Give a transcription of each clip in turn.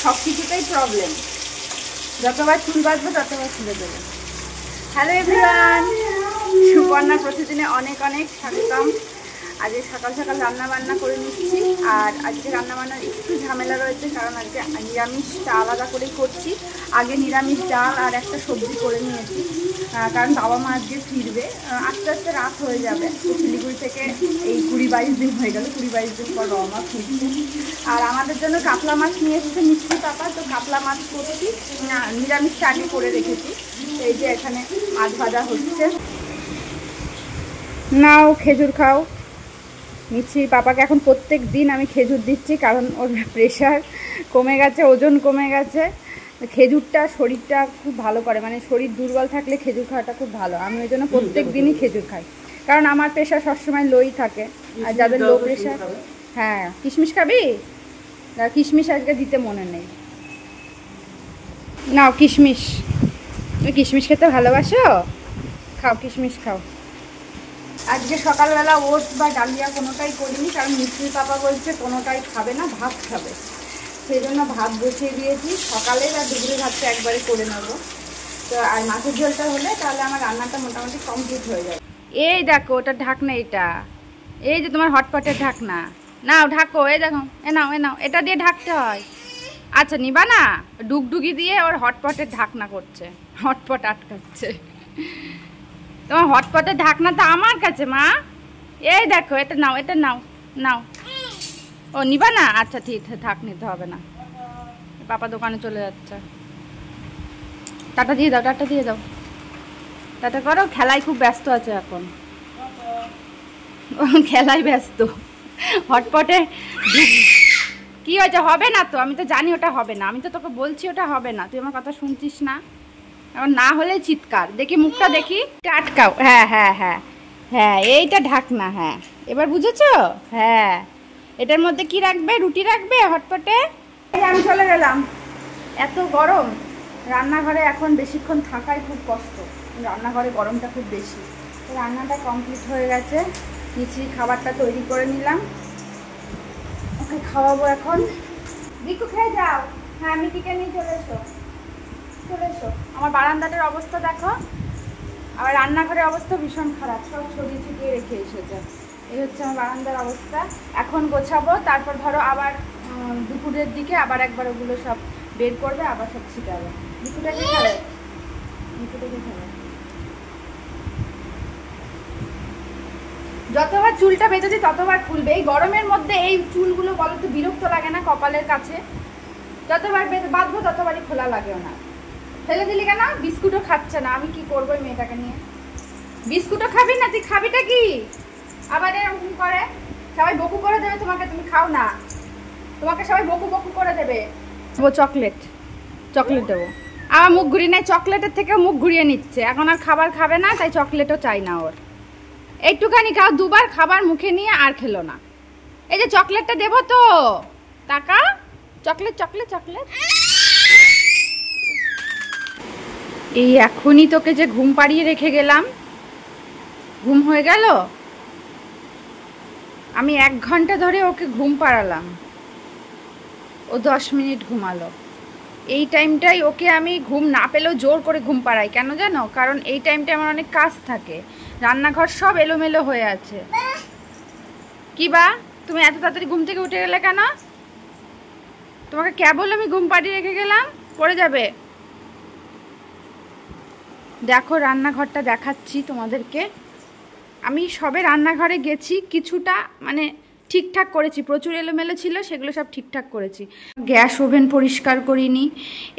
সব কিছুতেই প্রবলেম, যতবার চুল বাঁধবো ততবার খুলে দেবো। হ্যালো এভরিওয়ান, সুপর্ণা প্রতিদিনে অনেক অনেক স্বাগতম। আজকে সকাল সকাল রান্না বান্না করে নিচ্ছি, আর আজকে রান্না বান্নার একটু ঝামেলা রয়েছে, কারণ আজকে নিরামিষটা আলাদা করেই করছি। আগে নিরামিষ ডাল আর একটা সবজি করে নিয়েছি, কারণ বাবা মা আজকে ফিরবে, আস্তে আস্তে রাত হয়ে যাবে। তো শিলিগুড়ি থেকে এই 20-22 দিন হয়ে গেল, 20-22 দিন পর বাবা মা ফিরছে। আর আমাদের জন্য কাতলা মাছ নিয়ে এসেছে মিষ্টি পাপা, তো কাতলা মাছ করছি, নিরামিষটা আগে করে রেখেছি। এই যে এখানে মাছ ভাজা হচ্ছে। নাও খেজুর খাও। মিষ্টি পাপাকে এখন প্রত্যেক দিন আমি খেজুর দিচ্ছি, কারণ ওর প্রেশার কমে গেছে, ওজন কমে গেছে। খেজুরটা শরীরটা খুব ভালো করে, মানে শরীর দুর্বল থাকলে খেজুর খাওয়াটা খুব ভালো। আমি ওই জন্য প্রত্যেক দিনই খেজুর খাই, কারণ আমার প্রেশার সবসময় লোই থাকে। আর যাদের লো প্রেশার, হ্যাঁ কিশমিশ খাবি? কিশমিশ আজকে দিতে মনে নেই। নাও কিশমিশ, তুমি কিশমিশ খেতে ভালোবাসো? খাও, কিশমিশ খাও। আজকে সকালবেলা ওটস বা ডালিয়া কোনোটাই করিনি, কারণ মিষ্টির পাপা বলছে কোনোটাই খাবে না, ভাত খাবে। সেই জন্য ভাত বসিয়ে দিয়েছি, সকালে বা দুপুরে ভাতটা একবারে করে নেবো। তো আর মাছের ঝোলটা হলে তাহলে আমার রান্নাটা মোটামুটি কমপ্লিট হয়ে যাবে। এই দেখো ওটার ঢাকনা, এটা এই যে তোমার হটপটের ঢাকনা, নাও ঢাকো। এই দেখো, এ নাও এ নাও, এটা দিয়ে ঢাকতে হয়। আচ্ছা নিবা না? ডুগডুগি দিয়ে ওর হটপটের ঢাকনা করছে, হটপট আটকাচ্ছে। তোমার হটপটের ঢাকনা তো আমার কাছে মা। এই দেখো, এটা নাও, এটা নাও নাও। ও নিবা না? আচ্ছা ঠিক আছে, থাক, নিতে হবে না। পাপা দোকানে চলে যাচ্ছে। টাটা দিয়ে দাও, টাটা দিয়ে দাও, টাটা করো। খেলায় খুব ব্যস্ত আছে এখন, খেলায় ব্যস্ত। হটপটে কি হয়েছে? হবে না তো, আমি তো জানি ওটা হবে না, আমি তো তোকে বলছি ওটা হবে না, তুই আমার কথা শুনছিস না। এখন না হলে চিৎকার। দেখি মুখটা দেখি, আটকাও। হ্যাঁ হ্যাঁ হ্যাঁ হ্যাঁ, এইটা ঢাকনা। হ্যাঁ এবার বুঝেছো? হ্যাঁ, এটার মধ্যে কি রাখবে? রুটি রাখবে হটপটে। আমি চলে গেলাম, এত গরম রান্নাঘরে এখন বেশিক্ষণ থাকাই খুব কষ্ট, রান্নাঘরে গরমটা খুব বেশি। রান্নাটা কমপ্লিট হয়ে গেছে, নিচি খাবারটা তৈরি করে নিলাম, ওকে খাওয়াবো এখন। দিকু খেয়ে যাও। হ্যাঁ মিকিকে নিয়ে চলে এসো, চলে এসো। আমার বারান্দাটার অবস্থা দেখো, আবার রান্নাঘরের অবস্থা ভীষণ খারাপ, সব ছড়িয়ে ছিটিয়ে রেখে এসেছে। এই হচ্ছে আমার বারান্দার অবস্থা। এখন গোছাবো, তারপর ধরো আবার দুপুরের দিকে আবার একবার ওগুলো সব বের করবে, আবার সব ছিটাবে। দিকুটাকে খাবে, দিকুটাকে খাবে। যতবার চুলটা বেঁধে দিই ততবার খুলবে। এই গরমের মধ্যে এই চুলগুলো বলো তো বিরক্ত লাগে না কপালের কাছে? যতবার বাঁধবো ততবারই খোলা লাগে ওনার। ফেলে দিলি কেন? বিস্কুটও খাচ্ছে না, আমি কি করবো এই মেয়েটাকে নিয়ে? বিস্কুটও খাবি না? তুই খাবিটা কি? আবার এরকম করে সবাই বকু করে দেবে তোমাকে, তুমি খাও না, তোমাকে সবাই বকু বকু করে দেবে। ও চকলেট, চকলেট দেবো। আমার মুখ ঘুরিয়ে নেয়, চকলেটের থেকে মুখ ঘুরিয়ে নিচ্ছে। এখন আর খাবার খাবে না, তাই চকলেটও চাই না ওর। একটুখানি খাও, দুবার খাবার মুখে নিয়ে আর খেলো না। এই যে চকলেটটা দেবো তো, টাকা চকলেট চকলেট চকলেট। এই এখনই তোকে যে ঘুম পাড়িয়ে রেখে গেলাম, ঘুম হয়ে গেল। আমি 1 ঘন্টা ধরে ওকে ঘুম পাড়ালাম, ও 10 মিনিট ঘুমালো। এই টাইমটাই ওকে আমি ঘুম না পেলেও জোর করে ঘুম পাড়াই। কেন জানো? কারণ এই টাইমটা আমার অনেক কাজ থাকে, রান্নাঘর সব এলোমেলো হয়ে আছে। কি বা তুমি এত তাড়াতাড়ি ঘুম থেকে উঠে গেলে কেন? তোমাকে কেবল আমি ঘুম পাড়িয়ে রেখে গেলাম, পড়ে যাবে। দেখো রান্নাঘরটা দেখাচ্ছি তোমাদেরকে। আমি সবে রান্নাঘরে গেছি, কিছুটা মানে ঠিকঠাক করেছি, প্রচুর এলোমেলো ছিল, সেগুলো সব ঠিকঠাক করেছি। গ্যাস ওভেন পরিষ্কার করিনি,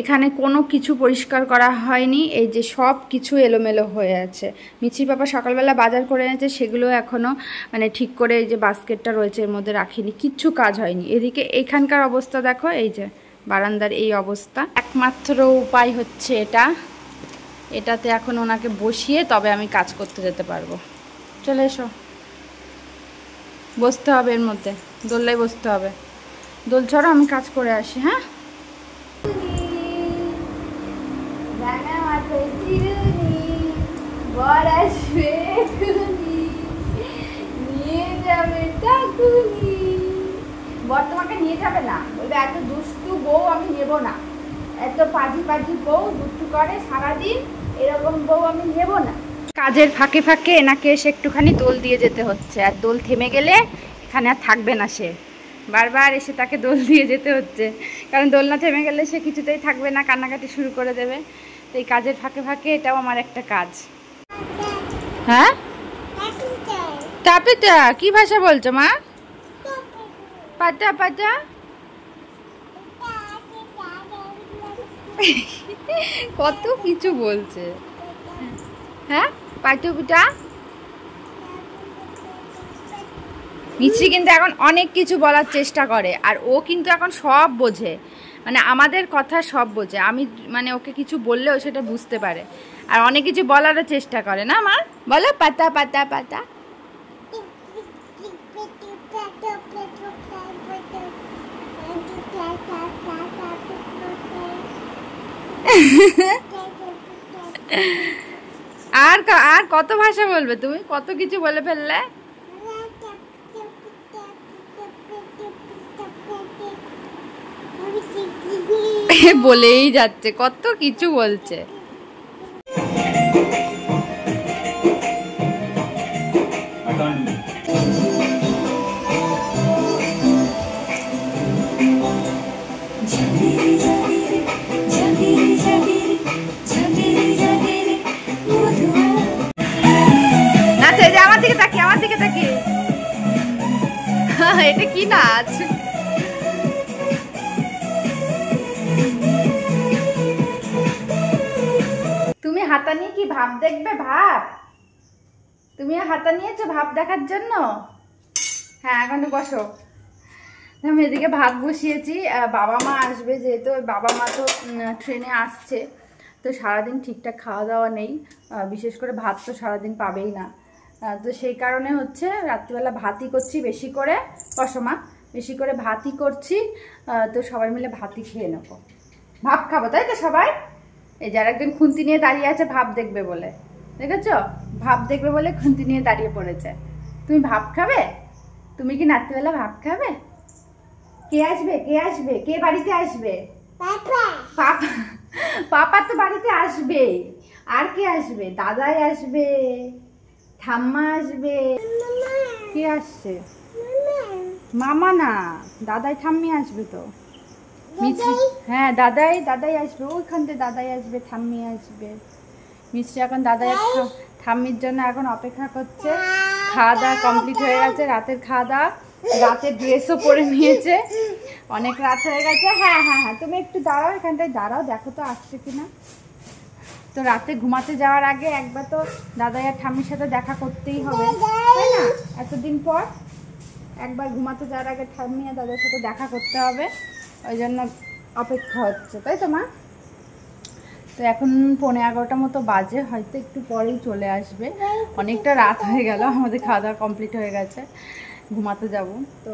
এখানে কোনো কিছু পরিষ্কার করা হয়নি। এই যে সব কিছু এলোমেলো হয়ে আছে। মিচির পাপা সকালবেলা বাজার করে এনেছে, সেগুলো এখনও মানে ঠিক করে এই যে বাস্কেটটা রয়েছে এর মধ্যে রাখিনি, কিচ্ছু কাজ হয়নি। এদিকে এইখানকার অবস্থা দেখো, এই যে বারান্দার এই অবস্থা। একমাত্র উপায় হচ্ছে এটাতে এখন ওনাকে বসিয়ে তবে আমি কাজ করতে যেতে পারবো। চলে এসো, বসতে হবে এর মধ্যে, দোলনায় বসতে হবে। দোল ছড়ো, আমি কাজ করে আসি। হ্যাঁ বর তোমাকে নিয়ে যাবে না, বলবে এত দুষ্টু বউ আমি নেব না, এত পাজি পাজি বউ দুষ্টু করে সারাদিন, এরকম বউ আমি নেব না। কাজের ফাঁকে ফাঁকে এনাকে এসে একটুখানি দোল দিয়ে যেতে হচ্ছে, আর দোল থেমে গেলে এখানে আর থাকবে না সে, বারবার এসে তাকে দোল দিয়ে যেতে হচ্ছে, কারণ দোল না থেমে গেলে সে কিছুতেই থাকবে না, কান্নাকাটি শুরু করে দেবে। তো এই কাজের ফাঁকে ফাঁকে এটাও আমার একটা কাজ। হ্যাঁ তাপিতা কি ভাষা বলছো মা? পাতা পাতা কত কিছু বলছে। হ্যাঁ পাটু পিটা মিছরি কিন্তু এখন অনেক কিছু বলার চেষ্টা করে, আর ও কিন্তু এখন সব বোঝে, মানে আমাদের কথা সব বোঝে। আমি মানে ওকে কিছু বললেও সেটা বুঝতে পারে, আর অনেক কিছু বলারও চেষ্টা করে না মা? বলো পাতা পাতা পাতা। আর আর কত ভাষা বলবে তুমি? কত কিছু বলে ফেললে। বলেই যাচ্ছে, কত কিছু বলছে। আমার দিকে তাকিয়ে, আমার দিকে তাকিয়ে, এটা কি নাচ? তুমি হাতা নিয়ে কি ভাব দেখবে? ভাব তুমি হাতা নিয়েছো ভাব দেখার জন্য? হ্যাঁ এখন বসো। আমি এদিকে ভাত বসিয়েছি, বাবা মা আসবে যেহেতু, বাবা মা তো ট্রেনে আসছে, তো সারাদিন ঠিকঠাক খাওয়া দাওয়া নেই, বিশেষ করে ভাত তো সারাদিন পাবেই না, তো সেই কারণে হচ্ছে রাত্রিবেলা ভাতই করছি বেশি করে। কসমা বেশি করে ভাতই করছি, তো সবাই মিলে ভাতই খেয়ে নেবো, ভাত খাবো তাই তো সবাই। এই যার একজন খুন্তি নিয়ে দাঁড়িয়ে আছে ভাব দেখবে বলে, দেখেছো? ভাব দেখবে বলে খুন্তি নিয়ে দাঁড়িয়ে পড়েছে। তুমি ভাব খাবে? তুমি কি রাত্রিবেলা ভাব খাবে? কে আসবে? কে আসবে? কে বাড়িতে আসবে? পাপা। পাপা তো বাড়িতে আসবে, আর কে আসবে? দাদাই আসবে, ঠাম্মা আসবে। কে আসছে? মামা না, দাদাই ঠাম্মি আসবে তো। হ্যাঁ দাদাই, দাদাই আসবে, ওইখান থেকে দাদাই আসবে, ঠাম্মি আসবে। মিষ্টি এখন দাদাই ঠাম্মির জন্য এখন অপেক্ষা করছে। খাওয়া দাওয়া কমপ্লিট হয়ে গেছে, রাতের খাওয়া দাওয়া, রাতের ড্রেসও পরে নিয়েছে, অনেক রাত হয়ে গেছে। হ্যাঁ হ্যাঁ হ্যাঁ তুমি একটু দাঁড়াও, এখানটায় দাঁড়াও, দেখো তো আসছে কিনা। তো রাতে ঘুমাতে যাওয়ার আগে একবার তো দাদাই আর ঠাম্মির সাথে দেখা করতেই হবে, তাই না? এতদিন পর একবার ঘুমাতে যাওয়ার আগে ঠাম্মি আর দাদার সাথে দেখা করতে হবে, ওই জন্য অপেক্ষা হচ্ছে, তাই তো মা? তো এখন 11:30 মতো বাজে, হয়তো একটু পরেই চলে আসবে, অনেকটা রাত হয়ে গেল, আমাদের খাওয়া দাওয়া কমপ্লিট হয়ে গেছে, ঘুমাতে যাব। তো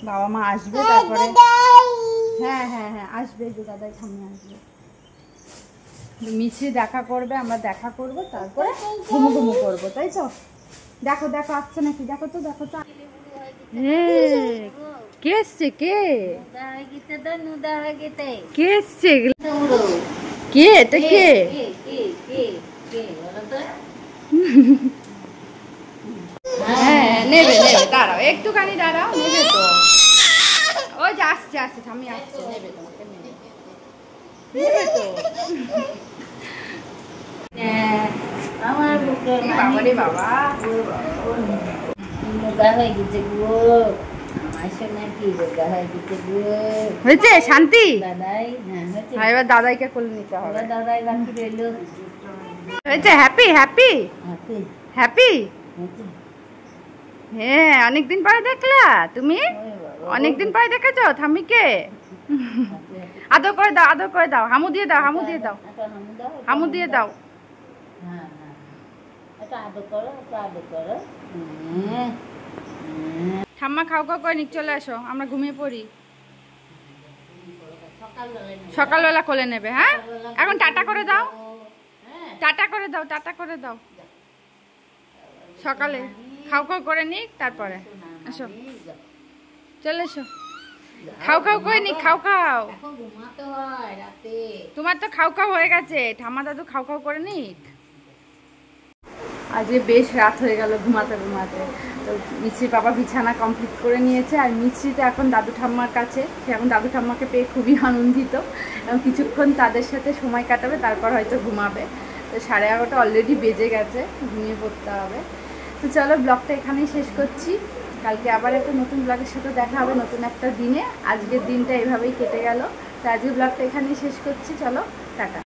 বাবা মা আসবে তারপরে, হ্যাঁ হ্যাঁ হ্যাঁ আসবে, যে দাদাই ঠাম্মি আসবে, মিছি দেখা করবে, আমরা দেখা করব, তারপরে ঘুমু ঘুমু করবো, তাই তো? দেখো দেখো আসছে নাকি, দেখো তো দেখো তো। কে এসছে? কে কে এসছে? কে এটা? কে? হ্যাঁ নেবে নেবে, দাঁড়াও একটুখানি দাঁড়াও, নেবে তো। ওই যে আসছে আসছে, ঠাম্মি আসছে, নেবে তোমাকে, নেবে তো। আমার বাবারে বাবা, হয়ে গেছে গো, আমার সোনা কি রোগা হয়ে গেছে গো। হয়েছে শান্তি? দাদাই, হ্যাঁ হয়েছে। এবার দাদাইকে কোলে নিতে হবে। দাদাই বাকি রইলো। হয়েছে? Happy happy happy happy? হয়েছে। হ্যাঁ অনেকদিন পরে দেখলা তুমি, অনেকদিন পরে দেখেছো ঠাম্মিকে। আদর করে দাও, আদর করে দাও, হামু দিয়ে দাও, হামু দিয়ে দাও, হামু দিয়ে দাও। হ্যাঁ হ্যাঁ এটা আদর করো, এটা আদর করো। ঠাম্মা খাও খাও করে নিক, চলে আসো, আমরা ঘুমিয়ে পড়ি। সকালবেলা কোলে নেবে। হ্যাঁ এখন টাটা করে দাও, টাটা করে দাও, টাটা করে দাও। সকালে খাও খাও করে নিক, তারপরে আসো, চলে এসো। খাও খাও করে নি, খাও খাও। এখন ঘুমাতে হয় রাতে। তোমার তো খাও খাও হয়ে গেছে, ঠাম্মা দাদু খাও খাও করে নিক। আজকে বেশ রাত হয়ে গেল ঘুমাতে ঘুমাতে। তো মিছরি বাবা বিছানা কমপ্লিট করে নিয়েছে, আর মিছরি তো এখন দাদু ঠাম্মার কাছে। সে এখন দাদু ঠাম্মাকে পেয়ে খুবই আনন্দিত, এবং কিছুক্ষণ তাদের সাথে সময় কাটাবে, তারপর হয়তো ঘুমাবে। তো 11:30 অলরেডি বেজে গেছে, ঘুমিয়ে পড়তে হবে। তো চলো ব্লগটা এখানেই শেষ করছি। কালকে আবার একটা নতুন ব্লগের সাথে দেখা হবে নতুন একটা দিনে। আজকের দিনটা এভাবেই কেটে গেল। তো আজকের ব্লগটা এখানেই শেষ করছি। চলো টাটা।